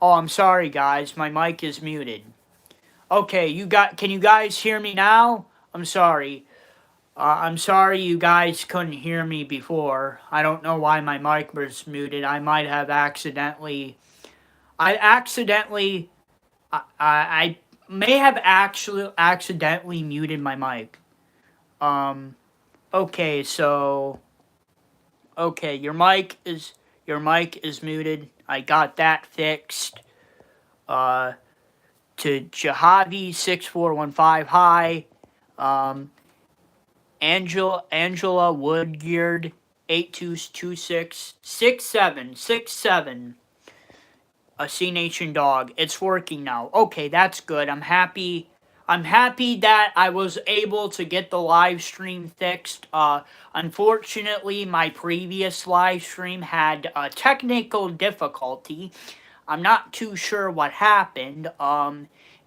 Oh, I'm sorry, guys. My mic is muted. Okay, can you guys hear me now? I'm sorry. I'm sorry you guys couldn't hear me before. I don't know why my mic was muted. I might have I may have actually accidentally muted my mic. Um, okay, so okay, your mic is muted. I got that fixed. Uh, to Jahavi6415, hi. Um, Angela Woodgeard 82266767. A C Nation dog. It's working now. Okay, that's good. I'm happy. I'm happy that I was able to get the live stream fixed. Unfortunately, my previous live stream had a technical difficulty. I'm not too sure what happened.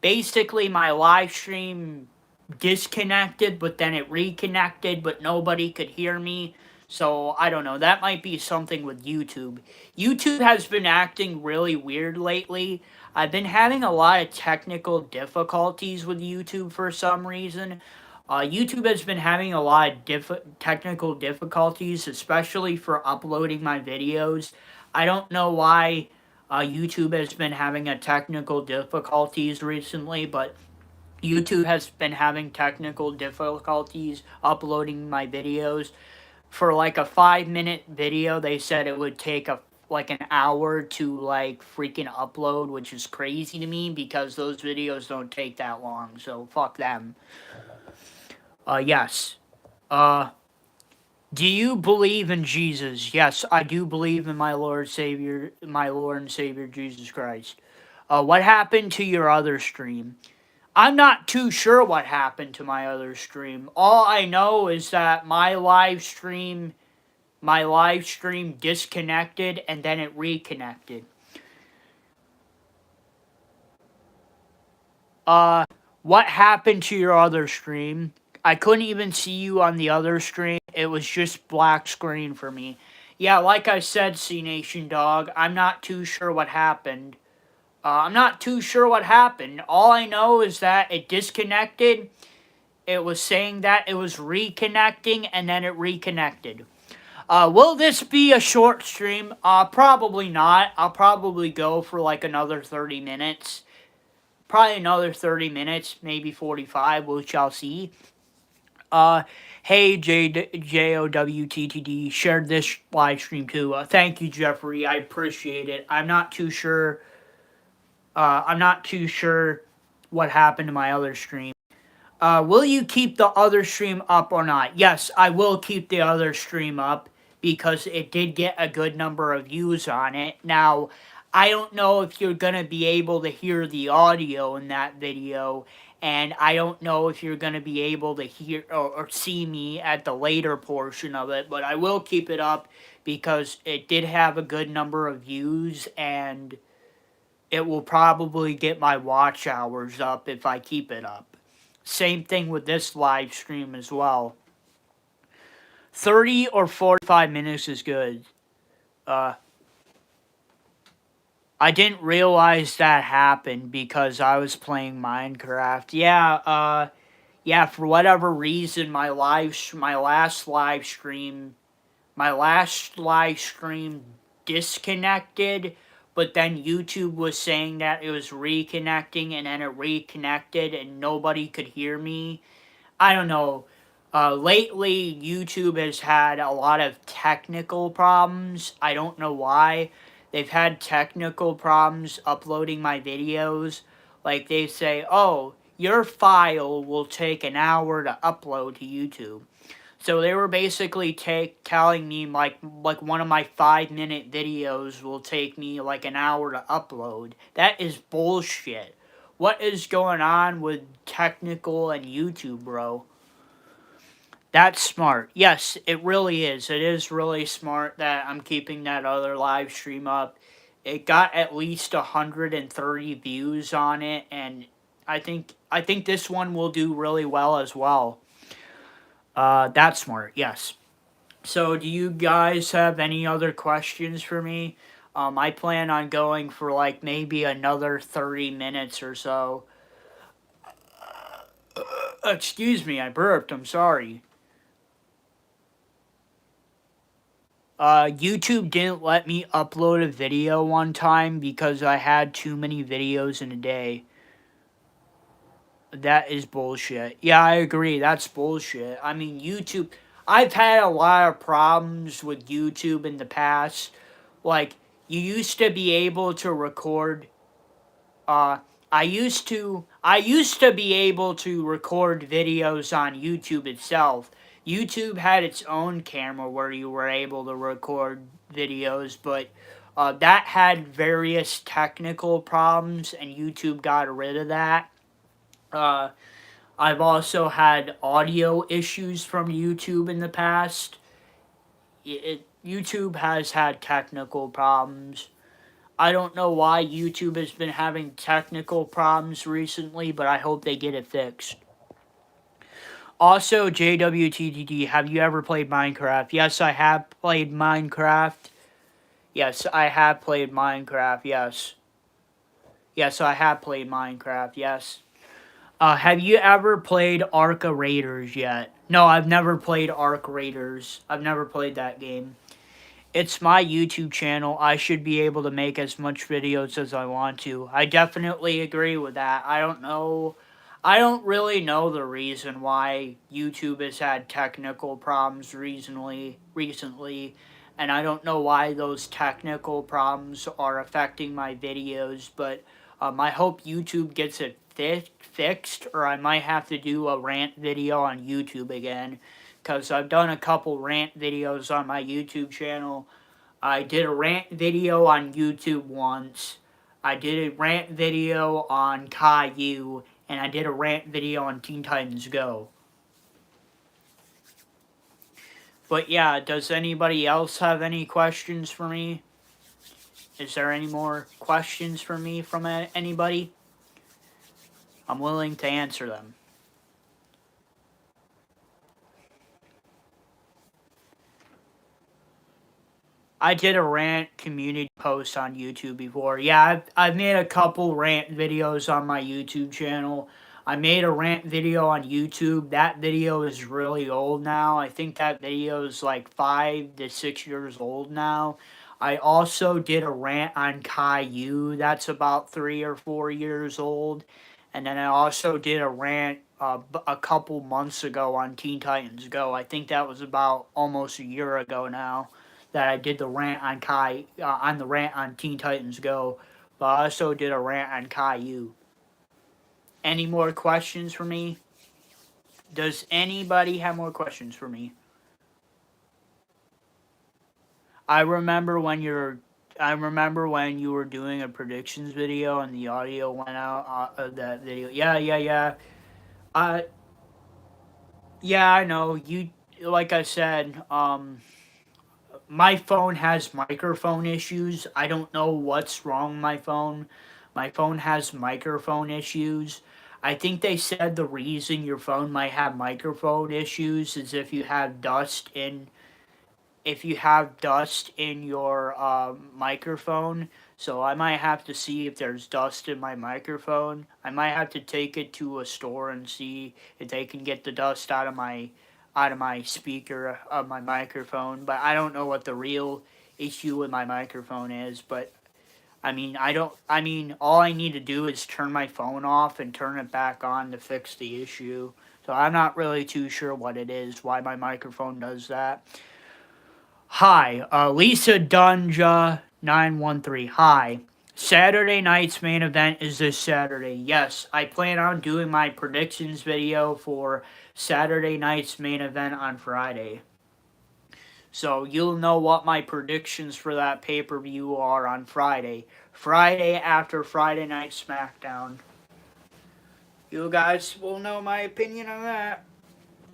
Basically, my live stream disconnected, but then it reconnected, but nobody could hear me. So I don't know. That might be something with YouTube. YouTube has been acting really weird lately. I've been having a lot of technical difficulties with YouTube for some reason. YouTube has been having a lot of technical difficulties, especially for uploading my videos. I don't know why YouTube has been having a technical difficulties recently, but YouTube has been having technical difficulties uploading my videos. For like a 5 minute video, they said it would take like an hour to like freaking upload, which is crazy to me because those videos don't take that long. So fuck them. Yes. Uh, do you believe in Jesus? Yes, I do believe in my Lord and Savior Jesus Christ. What happened to your other stream? I'm not too sure what happened to my other stream. All I know is that my live stream disconnected and then it reconnected. Uh what happened to your other stream? I couldn't even see you on the other stream. It was just black screen for me. Yeah, like I said, C Nation dog, I'm not too sure what happened. I'm not too sure what happened. All I know is that it disconnected. It was saying that it was reconnecting and then it reconnected. Will this be a short stream? Probably not. I'll probably go for like another 30 minutes. Probably another 30 minutes, maybe 45, we shall see. Uh, hey, JOWTTD, shared this live stream too. Thank you, Jeffrey. I appreciate it. I'm not too sure what happened to my other stream. Will you keep the other stream up or not? Yes, I will keep the other stream up because it did get a good number of views on it. Now, I don't know if you're going to be able to hear the audio in that video, and I don't know if you're going to be able to hear or see me at the later portion of it, but I will keep it up because it did have a good number of views, and it will probably get my watch hours up if I keep it up. Same thing with this live stream as well. 30 or 45 minutes is good. Uh, I didn't realize that happened because I was playing Minecraft. Yeah, for whatever reason, my last live stream disconnected, but then YouTube was saying that it was reconnecting and then it reconnected and nobody could hear me. I don't know. Lately, YouTube has had a lot of technical problems. I don't know why. They've had technical problems uploading my videos. Like, they say, oh, your file will take an hour to upload to YouTube. So they were basically telling me like one of my 5 minute videos will take me like an hour to upload. That is bullshit. What is going on with technical and YouTube, bro? That's smart. Yes, it really is. It is really smart that I'm keeping that other live stream up. It got at least 130 views on it, and I think this one will do really well as well. That's smart. Yes. So, do you guys have any other questions for me? I plan on going for like maybe another 30 minutes or so. Excuse me, I burped. I'm sorry. YouTube didn't let me upload a video one time because I had too many videos in a day. That is bullshit. Yeah, I agree. That's bullshit. I mean, YouTube. I've had a lot of problems with YouTube in the past. Like, you used to be able to record. Uh, I used to be able to record videos on YouTube itself. YouTube had its own camera where you were able to record videos, but that had various technical problems, and YouTube got rid of that. Uh, I've also had audio issues from YouTube in the past. YouTube has had technical problems. I don't know why YouTube has been having technical problems recently, but I hope they get it fixed. Also, JWTTD, have you ever played Minecraft? Yes, I have played Minecraft. Yes, I have played Minecraft, yes. Yes, I have played Minecraft, yes. Have you ever played Ark Raiders yet? No, I've never played Ark Raiders. I've never played that game. It's my YouTube channel. I should be able to make as much videos as I want to. I definitely agree with that. I don't know. I don't really know the reason why YouTube has had technical problems recently, and I don't know why those technical problems are affecting my videos, but I hope YouTube gets it fixed, or I might have to do a rant video on YouTube again, because I've done a couple rant videos on my YouTube channel. I did a rant video on YouTube once. I did a rant video on Caillou, and I did a rant video on Teen Titans Go. But yeah, does anybody else have any questions for me? Is there any more questions for me from anybody? I'm willing to answer them. I did a rant community post on YouTube before. Yeah, I've made a couple rant videos on my YouTube channel. I made a rant video on YouTube. That video is really old now. I think that video is like 5 to 6 years old now. I also did a rant on Caillou. That's about 3 or 4 years old. And then I also did a rant a couple months ago on Teen Titans Go. I think that was about almost a year ago now that I did the rant on on the rant on Teen Titans Go, but I also did a rant on Caillou. Any more questions for me? Does anybody have more questions for me? I remember when you're I remember when you were doing a predictions video and the audio went out of that video. Yeah. Uh, yeah, I know. You, like I said, my phone has microphone issues. I don't know what's wrong with my phone. My phone has microphone issues. I think they said the reason your phone might have microphone issues is if you have dust in your microphone. So I might have to see if there's dust in my microphone. I might have to take it to a store and see if they can get the dust out of my speaker of my microphone. But I don't know what the real issue with my microphone is. But I mean, I don't. I mean, all I need to do is turn my phone off and turn it back on to fix the issue. So I'm not really too sure what it is, why my microphone does that. Hi, Lisa Dunja 913. Hi. Saturday night's main event is this Saturday. Yes, I plan on doing my predictions video for Saturday night's main event on Friday. So you'll know what my predictions for that pay-per-view are on Friday. Friday after Friday Night SmackDown. You guys will know my opinion on that.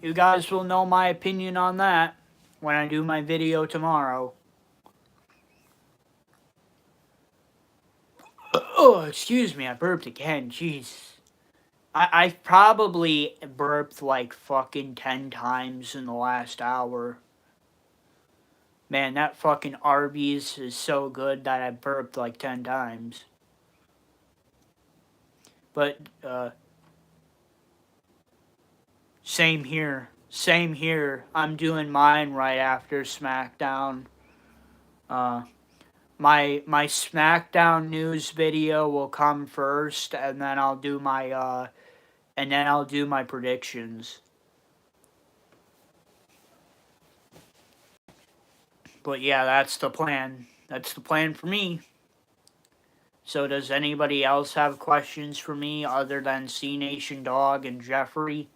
You guys will know my opinion on that when I do my video tomorrow. Oh, excuse me, I burped again. Jeez. I've probably burped like fucking 10 times in the last hour. Man, that fucking Arby's is so good that I burped like 10 times. But, same here. Same here. I'm doing mine right after SmackDown. Uh, my SmackDown news video will come first, and then I'll do my predictions. But yeah, that's the plan. That's the plan for me. So does anybody else have questions for me other than C Nation Dog and Jeffrey?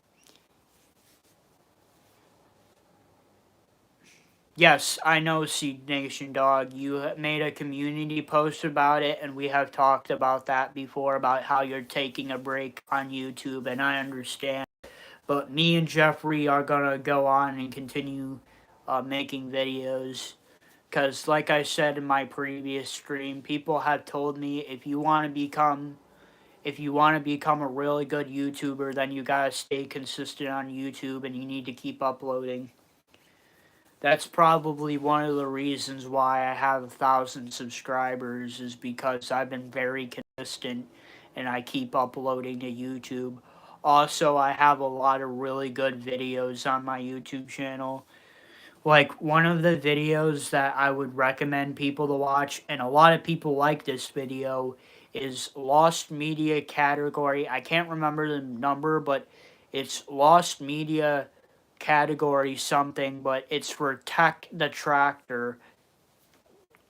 Yes, I know C Nation Dog. You made a community post about it, and we have talked about that before about how you're taking a break on YouTube, and I understand. But me and Jeffrey are gonna go on and continue making videos. Because, like I said in my previous stream, people have told me if you want to become a really good YouTuber, then you gotta stay consistent on YouTube and you need to keep uploading. That's probably one of the reasons why I have 1,000 subscribers is because I've been very consistent and I keep uploading to YouTube. Also, I have a lot of really good videos on my YouTube channel. Like one of the videos that I would recommend people to watch, and a lot of people like this video, is Lost Media category. I can't remember the number, but it's Lost Media category something, but it's for Tech the Tractor.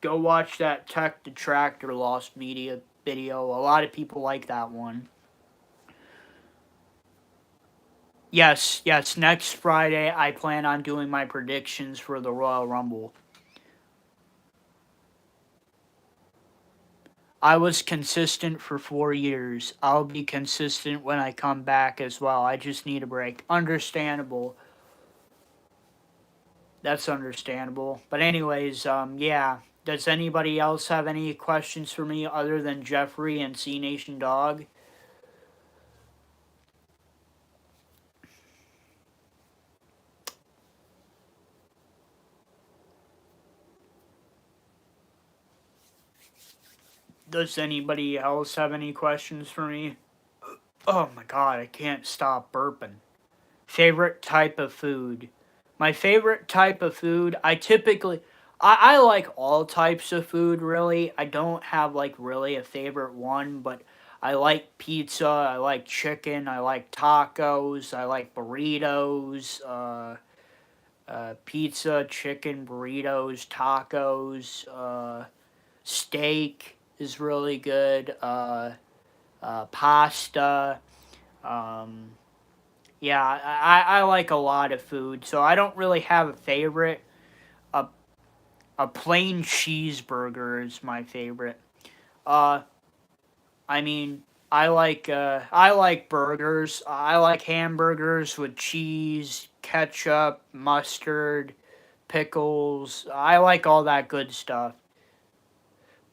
Go watch that Tech the Tractor Lost Media video. A lot of people like that one. Yes, yes, next Friday I plan on doing my predictions for the Royal Rumble. I was consistent for 4 years. I'll be consistent when I come back as well. I just need a break. Understandable. That's understandable. But anyways, yeah. Does anybody else have any questions for me other than Jeffrey and C Nation Dog? Does anybody else have any questions for me? Oh my god, I can't stop burping. Favorite type of food. My favorite type of food, I like all types of food really. I don't have like really a favorite one, but I like pizza, I like chicken, I like tacos, I like burritos, pizza, chicken, burritos, tacos, steak is really good, pasta, um, yeah, I like a lot of food, so I don't really have a favorite. A a plain cheeseburger is my favorite. Uh, I mean, I like burgers. I like hamburgers with cheese, ketchup, mustard, pickles. I like all that good stuff.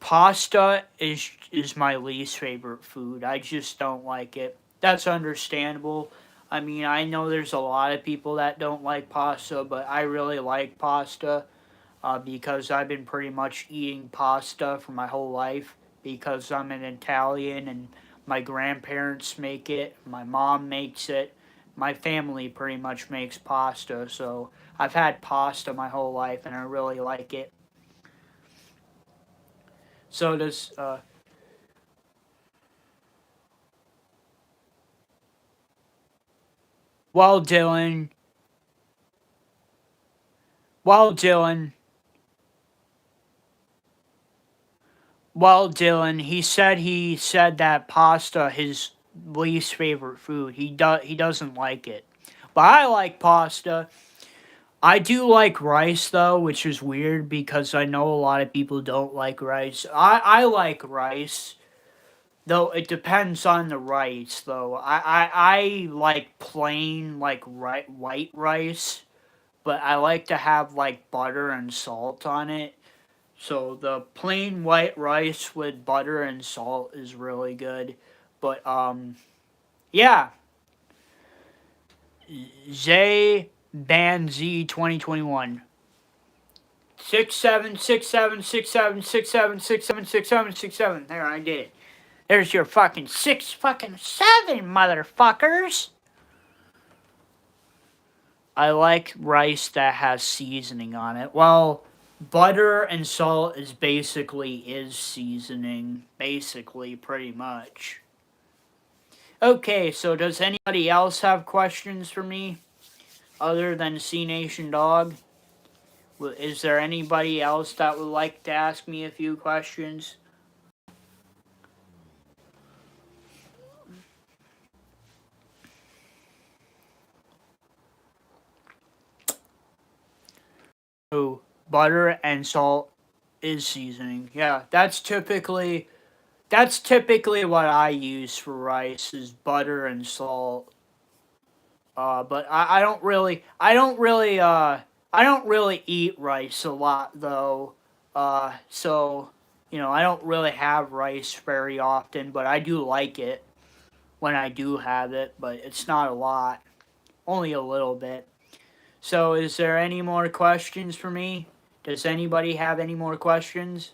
Pasta is my least favorite food. I just don't like it. That's understandable. I mean, I know there's a lot of people that don't like pasta, but I really like pasta because I've been pretty much eating pasta for my whole life because I'm an Italian and my grandparents make it, my mom makes it, my family pretty much makes pasta, so I've had pasta my whole life and I really like it. So does Well, Dylan, well, Dylan, he said that pasta his least favorite food. He doesn't like it, but I like pasta. I do like rice though, which is weird because I know a lot of people don't like rice. I like rice. Though it depends on the rice, though. I like plain, like, white rice, but I like to have, like, butter and salt on it. So the plain white rice with butter and salt is really good. But yeah, Zay Banz 2021. 6, 7, 6, 7, 6, 7, 6, 7, 6, 7, 6, 7, 6, 7. There, I did it. There's your fucking 6 fucking 7, motherfuckers. I like rice that has seasoning on it. Well, butter and salt is seasoning. Basically, pretty much. Okay, so does anybody else have questions for me? Other than C Nation Dog? Is there anybody else that would like to ask me a few questions? Oh, butter and salt is seasoning. Yeah, that's typically what I use for rice is butter and salt. But I don't really eat rice a lot though. So I don't really have rice very often, but I do like it when I do have it, but it's not a lot, only a little bit. So, is there any more questions for me? Does anybody have any more questions?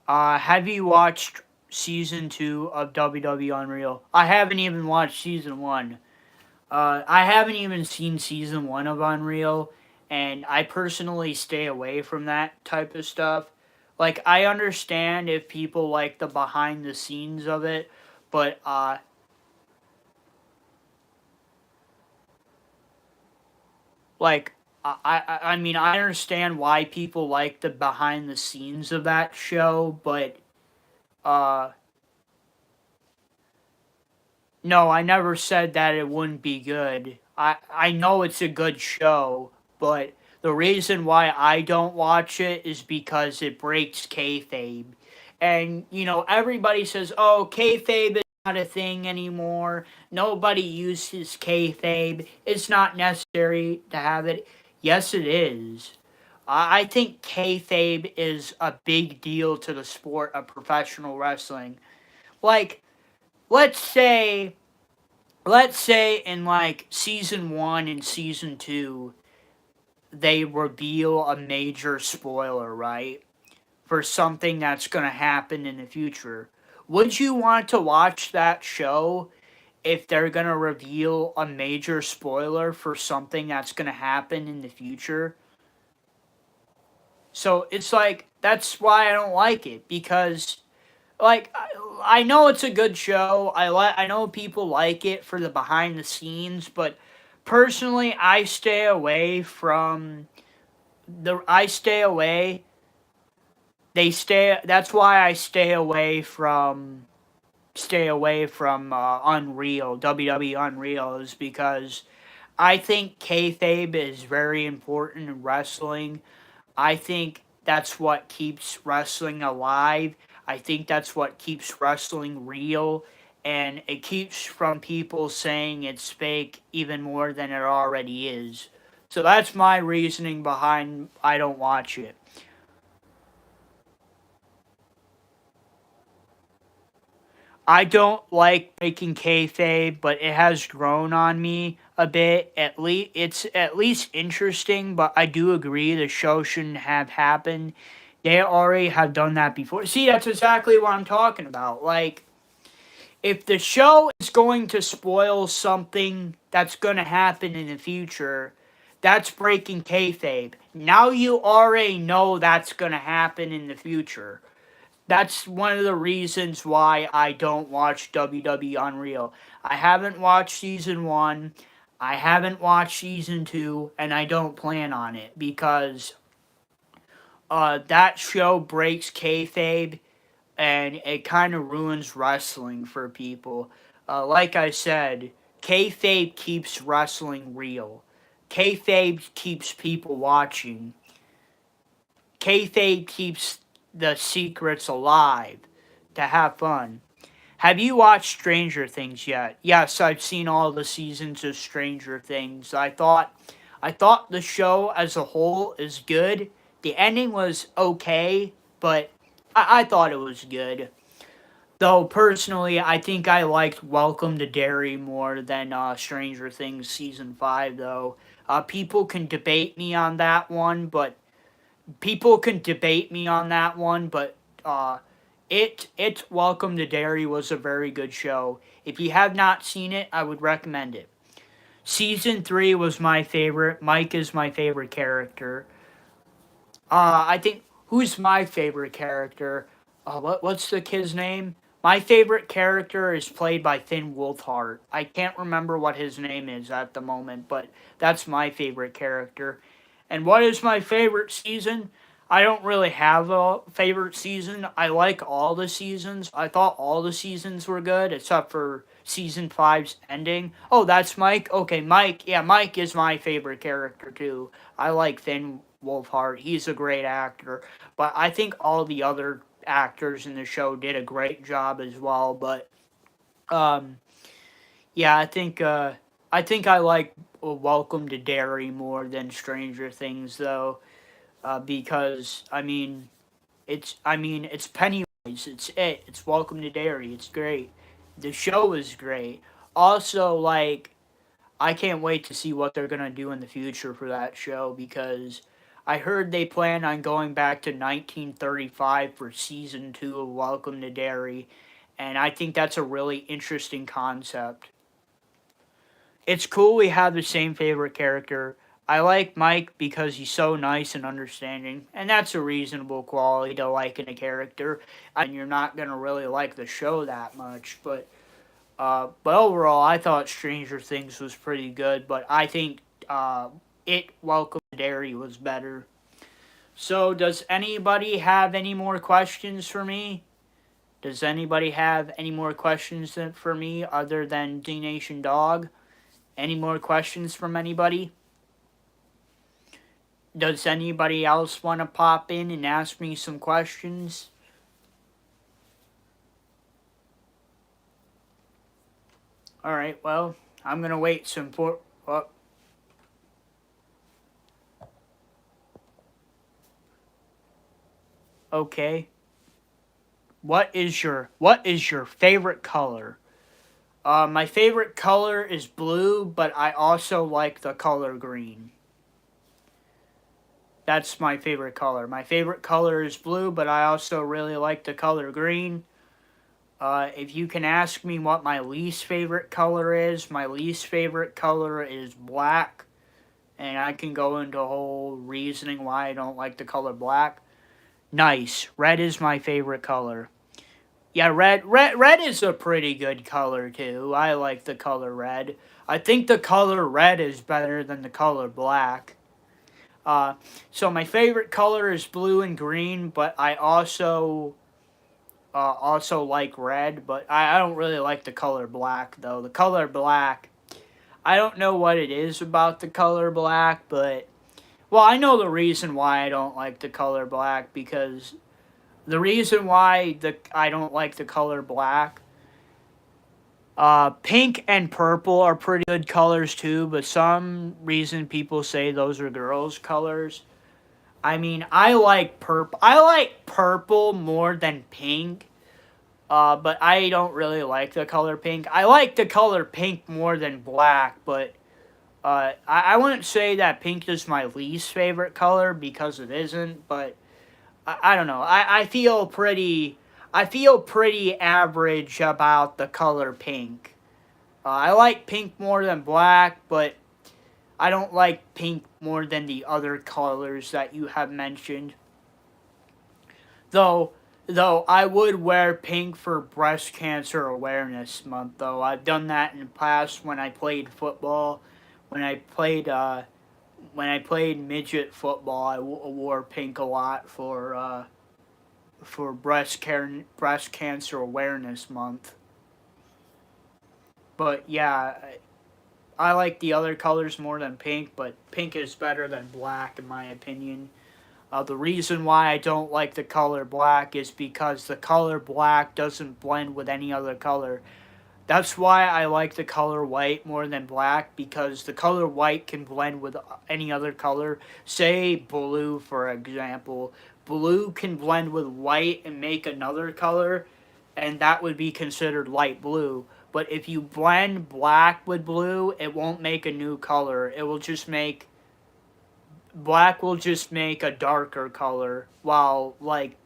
Have you watched season 2 of WWE Unreal? I haven't even watched season 1. I haven't even seen season 1 of Unreal, and I personally stay away from that type of stuff. Like, I understand if people like the behind the scenes of it, but like I mean I understand why people like the behind the scenes of that show, but uh no, I never said that it wouldn't be good. I know it's a good show, but the reason why I don't watch it is because it breaks kayfabe. And everybody says, "Oh, kayfabe is not a thing anymore. Nobody uses kayfabe. It's not necessary to have it." Yes, it is. I think kayfabe is a big deal to the sport of professional wrestling. Like, let's say in like season 1 and season 2 they reveal a major spoiler, right, for something that's going to happen in the future. Would you want to watch that show if they're going to reveal a major spoiler for something that's going to happen in the future? So it's like that's why I don't like it, because like I know it's a good show. I know people like it for the behind the scenes, but personally, I stay away from the. I stay away. They stay. That's why I stay away from Unreal, WWE Unreal, is because I think kayfabe is very important in wrestling. I think that's what keeps wrestling alive. I think that's what keeps wrestling real. And it keeps from people saying it's fake even more than it already is. So that's my reasoning behind I don't watch it. I don't like breaking kayfabe, but it has grown on me a bit. It's at least interesting, but I do agree the show shouldn't have happened. They already have done that before. See, that's exactly what I'm talking about. Like, if the show is going to spoil something that's going to happen in the future, that's breaking kayfabe. Now you already know that's going to happen in the future. That's one of the reasons why I don't watch WWE Unreal. I haven't watched season 1, I haven't watched season 2, and I don't plan on it because that show breaks kayfabe and it kind of ruins wrestling for people. Like I said, kayfabe keeps wrestling real. Kayfabe keeps people watching. Kayfabe keeps the secrets alive to have fun. Have you watched Stranger Things yet? Yes, I've seen all the seasons of Stranger Things. I thought the show as a whole is good. The ending was okay, but I thought it was good. Though personally, I think I liked Welcome to Derry more than Stranger Things season 5. Though People can debate me on that one, but people can debate me on that one, but uh, it Welcome to Derry was a very good show. If you have not seen it, I would recommend it. Season 3 was my favorite. Mike is my favorite character. I think who's my favorite character? What's the kid's name? My favorite character is played by Finn Wolfhard. I can't remember what his name is at the moment, but that's my favorite character. And what is my favorite season? I don't really have a favorite season. I like all the seasons. I thought all the seasons were good except for season five's ending. Oh, that's Mike? Okay, Mike. Yeah, Mike is my favorite character too. I like Finn Wolfhard. He's a great actor. But I think all the other actors in the show did a great job as well. But um, yeah, I think I like Welcome to Derry more than Stranger Things though, because it's Pennywise. It's Welcome to Derry. It's great. The show is great. Also, like I can't wait to see what they're gonna do in the future for that show because I heard they plan on going back to 1935 for season 2 of Welcome to Derry, and I think that's a really interesting concept. It's cool we have the same favorite character. I like Mike because he's so nice and understanding, and that's a reasonable quality to like in a character. And you're not gonna really like the show that much, but overall, I thought Stranger Things was pretty good. But I think it Welcome to Derry was better. So, does anybody have any more questions for me? Does anybody have any more questions for me other than D Nation Dog? Any more questions from anybody? Does anybody else want to pop in and ask me some questions? All right, well, I'm going to wait some for. Oh, okay. What is your favorite color? My favorite color is blue, but I also like the color green. That's my favorite color. My favorite color is blue, but I also really like the color green. If you can ask me what my least favorite color is, my least favorite color is black. And I can go into a whole reasoning why I don't like the color black. Nice. Red is my favorite color. Yeah, red is a pretty good color too. I like the color red. I think the color red is better than the color black. Uh, so my favorite color is blue and green, but I also like red, but I don't really like the color black though. The color black, I don't know what it is about the color black, but well, I know the reason why I don't like the color black because the reason why I don't like the color black, pink and purple are pretty good colors too, but some reason people say those are girls' colors. I mean, I like purple. I like purple more than pink. But I don't really like the color pink. I like the color pink more than black, but I wouldn't say that pink is my least favorite color because it isn't. But I don't know. I feel pretty average about the color pink. I like pink more than black, but I don't like pink more than the other colors that you have mentioned. Though though I would wear pink for breast cancer awareness month though. I've done that in the past when I played football. When I played when I played midget football, I wore pink a lot for breast cancer awareness month. But yeah, I like the other colors more than pink, but pink is better than black in my opinion. The reason why I don't like the color black is because the color black doesn't blend with any other color. That's why I like the color white more than black because the color white can blend with any other color. Say blue, for example. Blue can blend with white and make another color, and that would be considered light blue. But if you blend black with blue, it won't make a new color. It will just make black will just make a darker color, while like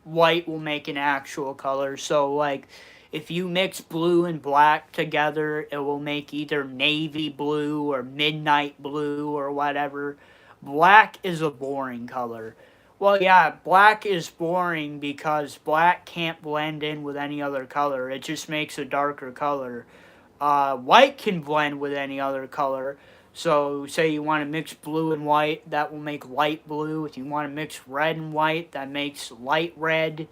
white will make an actual color. So like if you mix blue and black together, it will make either navy blue or midnight blue or whatever. Black is a boring color. Well, yeah, black is boring because black can't blend in with any other color. It just makes a darker color. White can blend with any other color. So, say you want to mix blue and white, that will make light blue. If you want to mix red and white, that makes light red.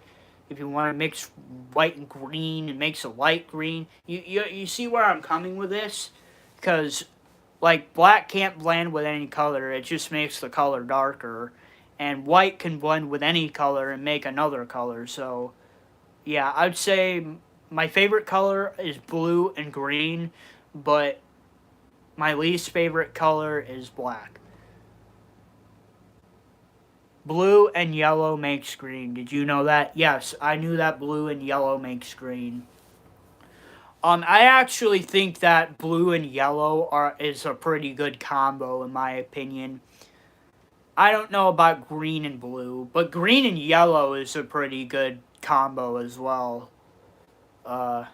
If you want to mix white and green, it makes a light green. You see where I'm coming with this? Because, like, black can't blend with any color, it just makes the color darker. And white can blend with any color and make another color. So, yeah, I'd say my favorite color is blue and green, but my least favorite color is black. Blue and yellow makes green. Did you know that? Yes, I knew that blue and yellow makes green. I actually think that blue and yellow is a pretty good combo in my opinion. I don't know about green and blue, but green and yellow is a pretty good combo as well. Uh,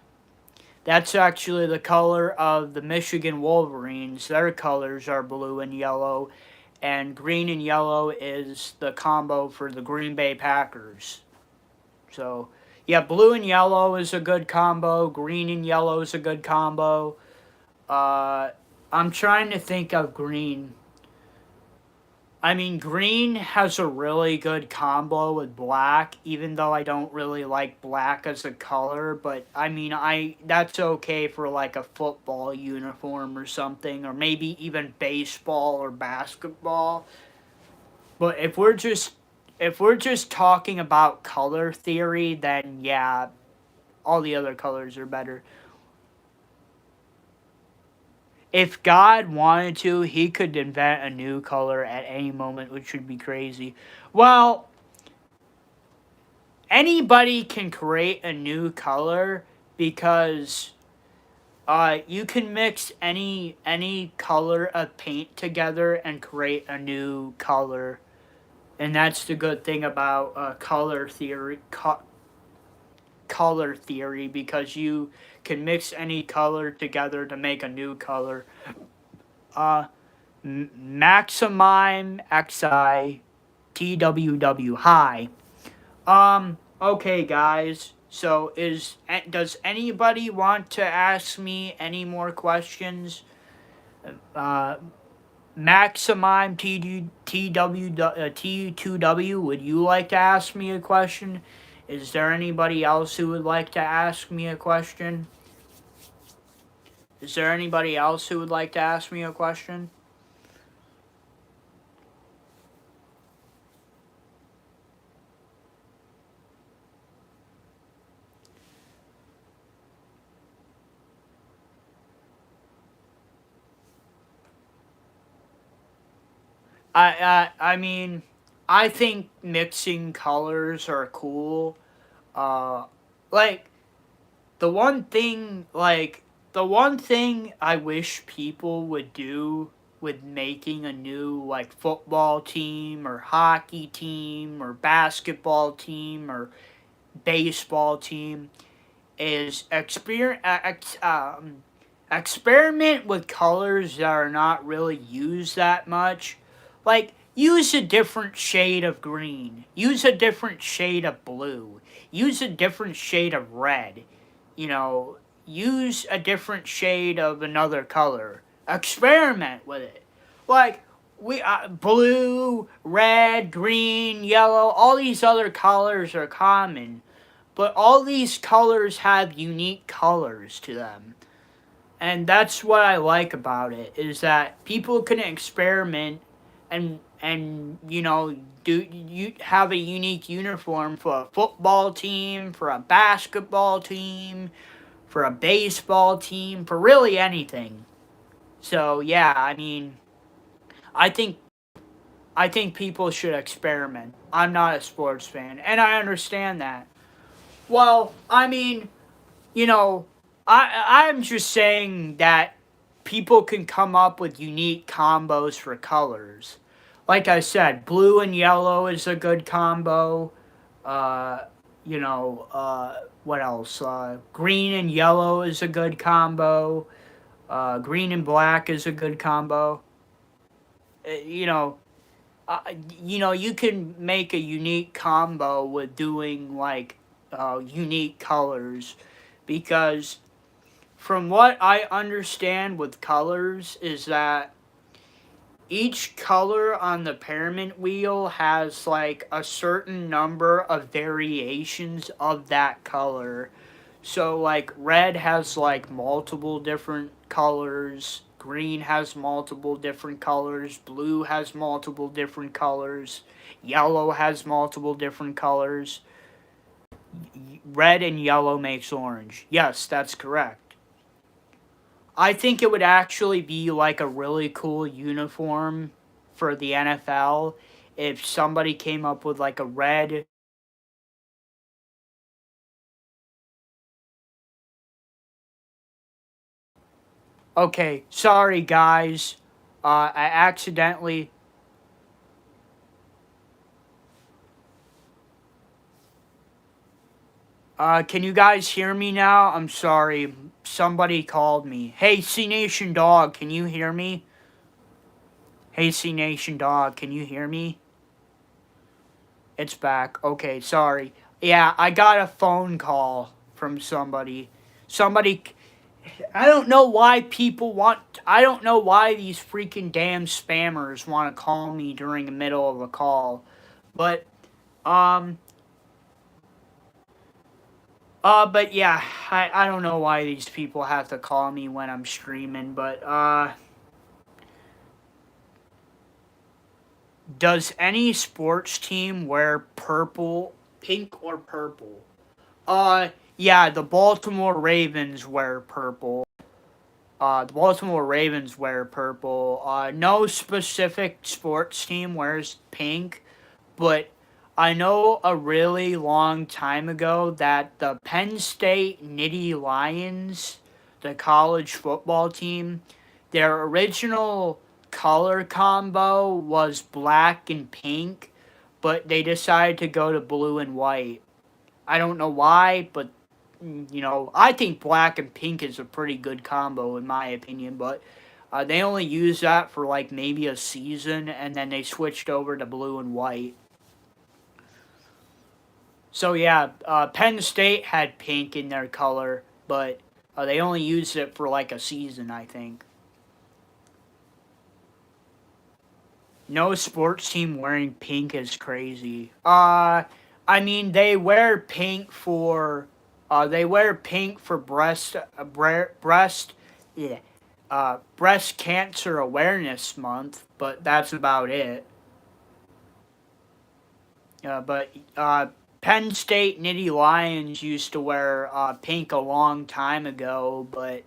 That's actually the color of the Michigan Wolverines. Their colors are blue and yellow, and green and yellow is the combo for the Green Bay Packers. So, yeah, blue and yellow is a good combo. Green and yellow is a good combo. I'm trying to think of green. I mean, green has a really good combo with black, even though I don't really like black as a color. But I mean, that's okay for like a football uniform or something, or maybe even baseball or basketball. But if we're just talking about color theory, then yeah, all the other colors are better. If God wanted to, he could invent a new color at any moment, which would be crazy. Well, anybody can create a new color because you can mix any color of paint together and create a new color. And that's the good thing about color theory, because you can mix any color together to make a new color. Maximime XI TWW. Hi. Okay, guys. So, does anybody want to ask me any more questions? Maximime T2W, would you like to ask me a question? Is there anybody else who would like to ask me a question? Is there anybody else who would like to ask me a question? I mean, I think mixing colors are cool. Uh, like the one thing I wish people would do with making a new like football team or hockey team or basketball team or baseball team is experiment with colors that are not really used that much. Like, use a different shade of green, use a different shade of blue, use a different shade of red, you know, use a different shade of another color. Experiment with it. Like, blue, red, green, yellow, all these other colors are common, but all these colors have unique colors to them. And that's what I like about it, is that people can experiment and do you have a unique uniform for a football team, for a basketball team, for a baseball team, for really anything. So yeah, I mean, I think I think people should experiment. I'm not a sports fan, and I understand that. Well, I mean, you know, I'm just saying that people can come up with unique combos for colors. Like I said, blue and yellow is a good combo. Uh, what else? Green and yellow is a good combo. Green and black is a good combo. Uh, you know, uh, you can make a unique combo with doing like unique colors, because from what I understand with colors is that each color on the pyramid wheel has like a certain number of variations of that color. So like red has like multiple different colors, green has multiple different colors, blue has multiple different colors, yellow has multiple different colors. Red and yellow makes orange. Yes, that's correct. I think it would actually be like a really cool uniform for the NFL if somebody came up with like a red. Okay, sorry guys. I accidentally. Can you guys hear me now? I'm sorry. Somebody called me. Hey, C Nation Dog, can you hear me? Hey, C Nation Dog, can you hear me? It's back. Okay, sorry. Yeah, I got a phone call from somebody. Somebody. I don't know why people want. I don't know why these freaking damn spammers want to call me during the middle of a call. But, um. but yeah, I don't know why these people have to call me when I'm streaming, but, does any sports team wear purple, pink or purple? Yeah, the Baltimore Ravens wear purple. The Baltimore Ravens wear purple. No specific sports team wears pink, but I know a really long time ago that the Penn State Nittany Lions, the college football team, their original color combo was black and pink, but they decided to go to blue and white. I don't know why, but I think black and pink is a pretty good combo in my opinion, but they only used that for like maybe a season, and then they switched over to blue and white. So yeah, Penn State had pink in their color, but they only used it for like a season, I think. No sports team wearing pink is crazy. I mean they wear pink for yeah, breast cancer awareness month, but that's about it. But Penn State Nittany Lions used to wear pink a long time ago, but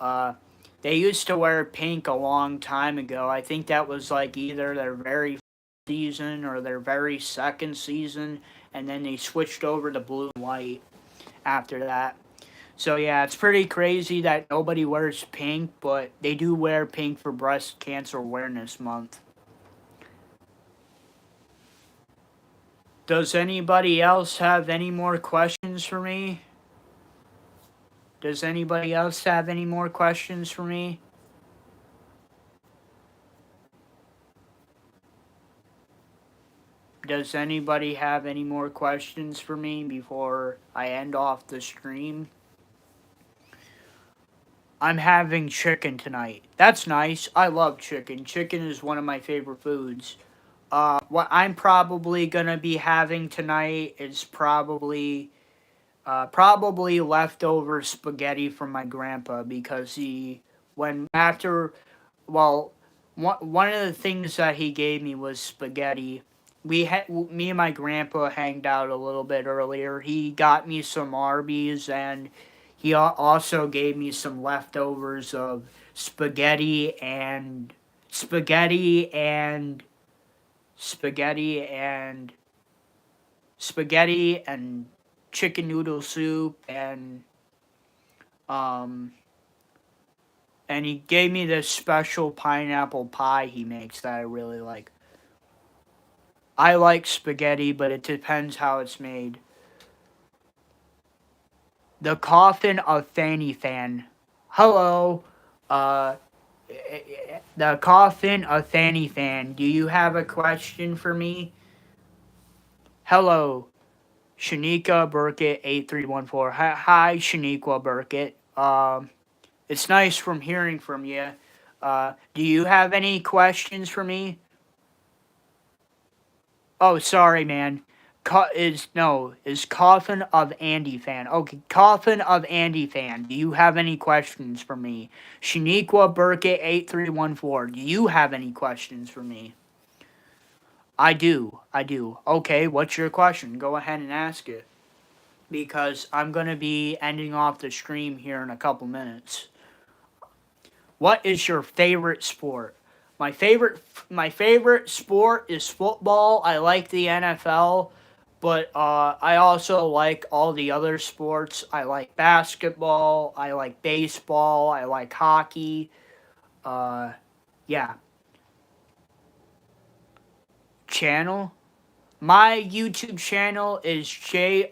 uh, they used to wear pink a long time ago. I think that was like either their very first season or their very second season, and then they switched over to blue and white after that. So yeah, it's pretty crazy that nobody wears pink, but they do wear pink for Breast Cancer Awareness Month. Does anybody else have any more questions for me? Does anybody else have any more questions for me? Does anybody have any more questions for me before I end off the stream? I'm having chicken tonight. That's nice. I love chicken. Chicken is one of my favorite foods. What I'm probably gonna be having tonight is probably leftover spaghetti from my grandpa, because he when after well one of the things that he gave me was spaghetti. Me and my grandpa hanged out a little bit earlier. He got me some Arby's, and he also gave me some leftovers of spaghetti and spaghetti and spaghetti and spaghetti and chicken noodle soup and Um, and he gave me this special pineapple pie he makes that I really like. I like spaghetti, but it depends how it's made. The Coffin of Fanny Fan. Hello. Uh, the Coffin of Fanny Fan. Do you have a question for me? Hello. Shanika Burkett 8314. Hi, Shaniqua Burkett. It's nice from hearing from you. Do you have any questions for me? Oh, sorry, man. Is Coffin of Andy Fan. Okay, Coffin of Andy Fan. Do you have any questions for me? Shaniqua Burkett 8314. Do you have any questions for me? I do. I do. Okay, what's your question? Go ahead and ask it. Because I'm going to be ending off the stream here in a couple minutes. What is your favorite sport? My favorite sport is football. I like the NFL, but I also like all the other sports. I like basketball. I like baseball. I like hockey. Uh, yeah. Channel. My YouTube channel is JOWTTD,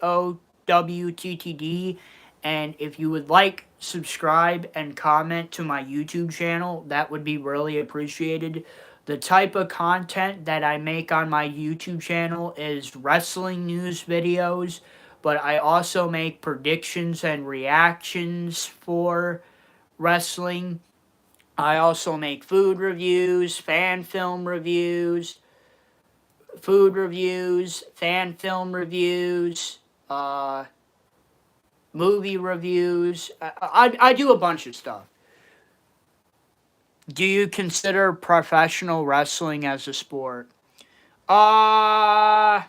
and if you would like, subscribe and comment to my YouTube channel, that would be really appreciated. The type of content that I make on my YouTube channel is wrestling news videos, but I also make predictions and reactions for wrestling. I also make food reviews, fan film reviews, fan film reviews, uh, movie reviews. I do a bunch of stuff. Do you consider professional wrestling as a sport? Uh,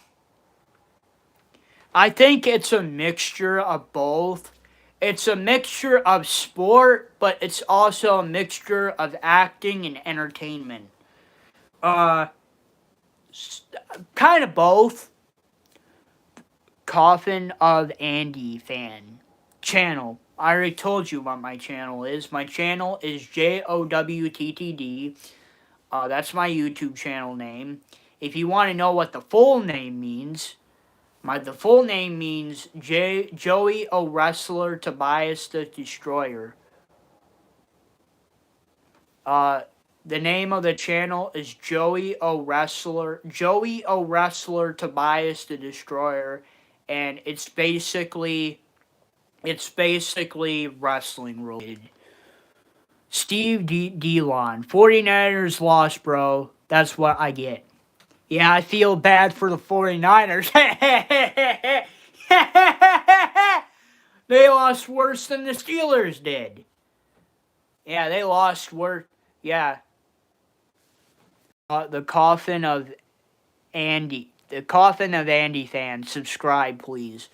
I think it's a mixture of both. It's a mixture of sport, but it's also a mixture of acting and entertainment. Uh, kind of both. Coffin of Andy Fan channel. I already told you what my channel is. My channel is JOWTTD. That's my YouTube channel name. If you want to know what the full name means, the full name means Joey O Wrestler Tobias the Destroyer. The name of the channel is Joey O Wrestler Tobias the Destroyer, and it's basically wrestling related. Steve Delon, 49ers lost, bro. That's what I get. Yeah, I feel bad for the 49ers. They lost worse than the Steelers did. Yeah, they lost worse. Yeah. The Coffin of Andy. The Coffin of Andy fans, subscribe, please.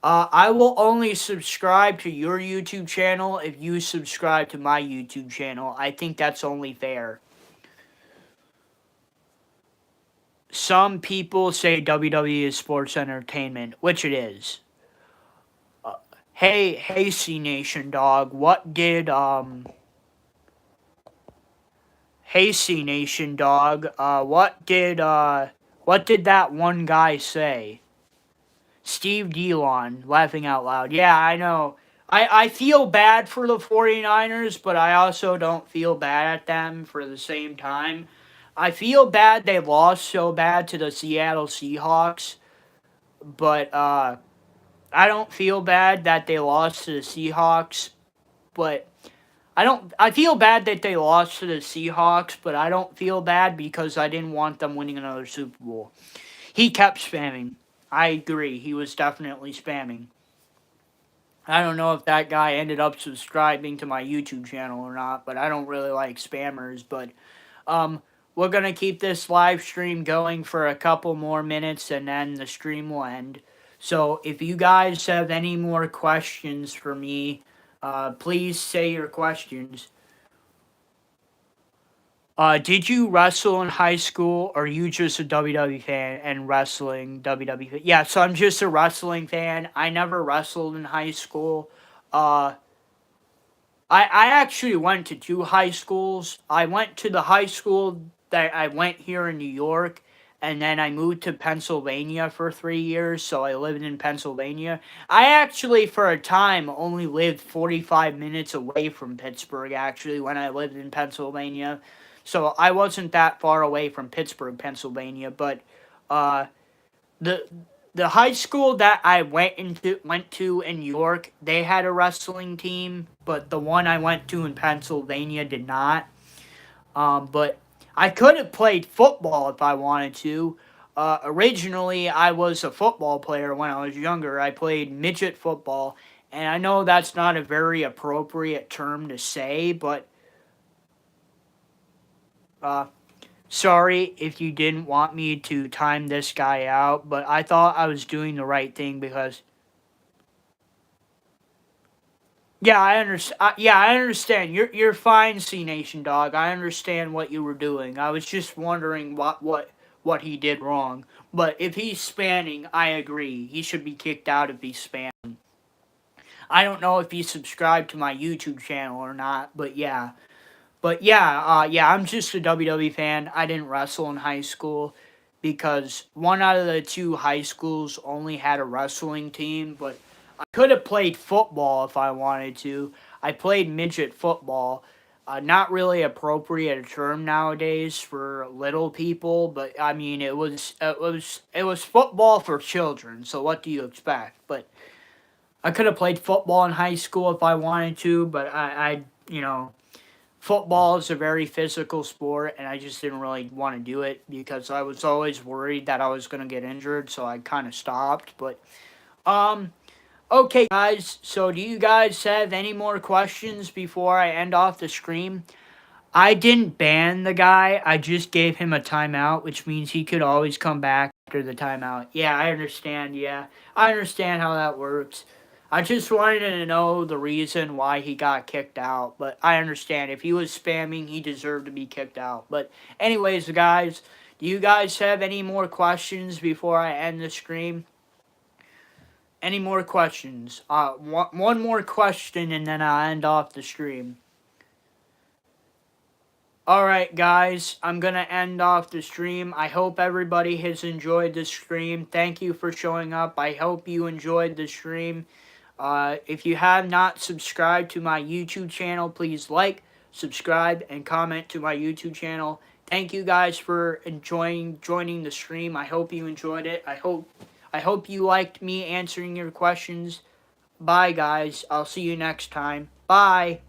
I will only subscribe to your YouTube channel if you subscribe to my YouTube channel. I think that's only fair. Some people say WWE is sports entertainment, which it is. Hey, C Nation dog, Hey, C Nation dog, what did that one guy say? Steve Delon, laughing out loud. Yeah, I know. I feel bad for the 49ers, but I also don't feel bad at them for the same time. I feel bad they lost so bad to the Seattle Seahawks, but I don't feel bad that they lost to the Seahawks, but I feel bad that they lost to the Seahawks, but I don't feel bad because I didn't want them winning another Super Bowl. He kept spamming. I agree. He was definitely spamming. I don't know if that guy ended up subscribing to my YouTube channel or not, but I don't really like spammers. But we're going to keep this live stream going for a couple more minutes and then the stream will end. So if you guys have any more questions for me, please say your questions. Did you wrestle in high school, or are you just a WWE fan and wrestling WWE? Yeah, so I'm just a wrestling fan. I never wrestled in high school. I actually went to two high schools. I went to the high school that I went here in New York, and then I moved to Pennsylvania for 3 years, so I lived in Pennsylvania. I actually, for a time, only lived 45 minutes away from Pittsburgh, actually, when I lived in Pennsylvania. So I wasn't that far away from Pittsburgh, Pennsylvania, but uh, the the high school that I went to in New York, they had a wrestling team, but the one I went to in Pennsylvania did not. But I could have played football if I wanted to. Originally, I was a football player when I was younger. I played midget football, and I know that's not a very appropriate term to say, but uh, sorry if you didn't want me to time this guy out, but I thought I was doing the right thing because yeah, I understand. Yeah, I understand. You're fine, C Nation dog. I understand what you were doing. I was just wondering what he did wrong. But if he's spamming, I agree. He should be kicked out if he's spamming. I don't know if he's subscribed to my YouTube channel or not, but yeah. But yeah, yeah, I'm just a WWE fan. I didn't wrestle in high school because one out of the two high schools only had a wrestling team, but I could have played football if I wanted to. I played midget football. Not really appropriate term nowadays for little people, but I mean it was football for children. So what do you expect? But I could have played football in high school if I wanted to, but I you know football is a very physical sport, and I just didn't really want to do it because I was always worried that I was going to get injured, so I kind of stopped. But, um, okay, guys, so do you guys have any more questions before I end off the stream? I didn't ban the guy. I just gave him a timeout, which means he could always come back after the timeout. Yeah, I understand. Yeah, I understand how that works. I just wanted to know the reason why he got kicked out, but I understand. If he was spamming, he deserved to be kicked out. But, anyways, guys, do you guys have any more questions before I end the stream? Any more questions? One more question and then I'll end off the stream. Alright, guys, I'm gonna end off the stream. I hope everybody has enjoyed the stream. Thank you for showing up. I hope you enjoyed the stream. If you have not subscribed to my YouTube channel, please like, subscribe, and comment to my YouTube channel. Thank you guys for enjoying joining the stream. I hope you enjoyed it. I hope you liked me answering your questions. Bye, guys. I'll see you next time. Bye.